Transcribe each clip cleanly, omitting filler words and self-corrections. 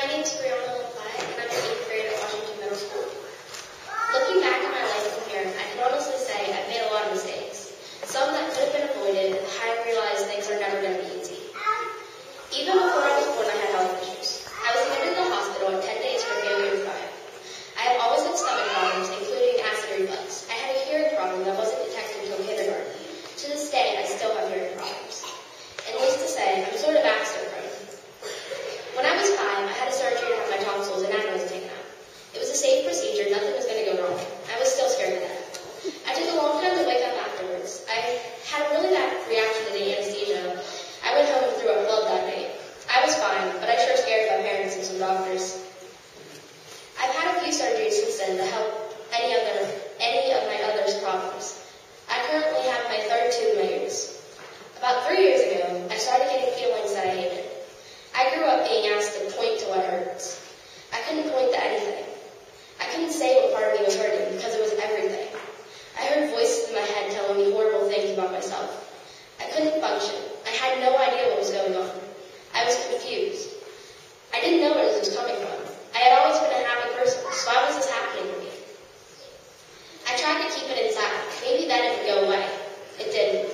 name is Brianna, LePlatt, and I'm in 8th grade at Washington Middle School. Looking back at my life from here, I can honestly say I've made a lot of mistakes. Some that could have been avoided, I realized things are never going to be easy. Even before I was born, I had health issues. I was admitted to the hospital at 10 days for failure to thrive. I have always had stomach problems, including acid reflux. I had a hearing problem that wasn't detected until kindergarten. To this day, I still have hearing problems. And needless to say, I'm sort of accident prone. When I was 5, I had a surgery to have my tonsils and adenoids taken out. It was a safe procedure, nothing was going to go wrong. I was still scared to death. I took a long time to wake up afterwards. I had a really bad reaction to the anesthesia. I went home and threw up blood that night. I was fine, but I sure scared my parents and some doctors. I've had a few surgeries since then to help any of my other's problems. I currently have my 3rd tube in my ears. About 3 years ago, I started getting feelings that I hated. I grew up being asked to point to what hurts. I couldn't point to anything. I couldn't say what part of me was hurting because it was everything. I heard voices in my head telling me horrible things about myself. I couldn't function. I had no idea what was going on. I was confused. I didn't know where this was coming from. I had always been a happy person, so why was this happening to me? I tried to keep it inside. Maybe then it would go away. It didn't.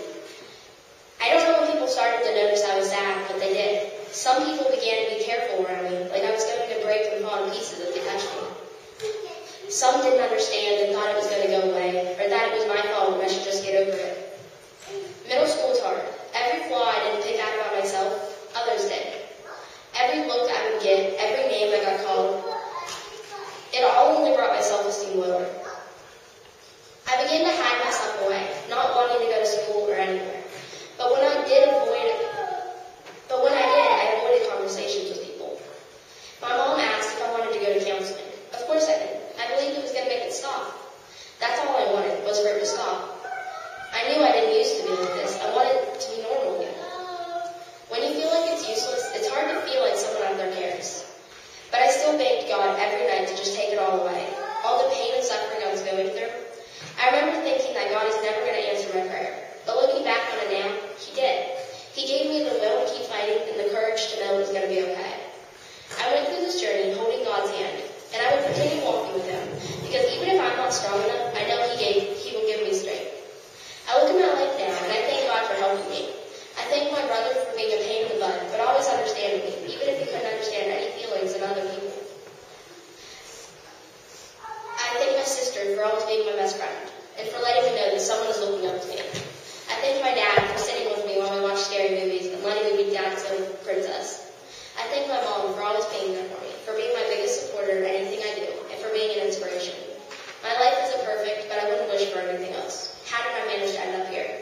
I don't know when people started to notice I was sad, but they did. Some people began to be careful around me, like I was going to break and fall to pieces if they touched me. Some didn't understand and thought it was going to go away, or that it was my fault and I should just get over it. Middle school was hard. Every flaw I didn't pick out about myself, others did. Every look I would get, every name I got called, it all only brought my self-esteem lower. I began to hide myself away, not wanting to go to school or anywhere. But when I did, I avoided conversations with people. My mom asked if I wanted to go to counseling. Of course I did. I believed it was going to make it stop. That's all I wanted, was for it to stop. I knew I didn't used to be like this. I wanted to be normal again. When you feel like it's useless, it's hard to feel like someone out there cares. But I still begged God every night to just take it all away. All the pain and suffering I was going through. I remember thinking that God is never going to answer my prayer. But looking back on it now, He did. He gave me the will to keep fighting and the courage to know it was going to be okay. I went through this journey holding God's hand, and I would continue walking with Him, because even if I'm not strong enough, I know He will give me strength. I look at my life now, and I thank God for helping me. I thank my brother for being a pain in the butt, but always understanding me, even if he couldn't understand any feelings in other people. I thank my sister for always being my best friend, and for letting me know that someone is looking up to me. I thank my dad for sitting with me while we watched scary movies and letting me be Dad's little princess. I thank my mom for always being there for me, for being my biggest supporter in anything I do, and for being an inspiration. My life isn't perfect, but I wouldn't wish for anything else. How did I manage to end up here?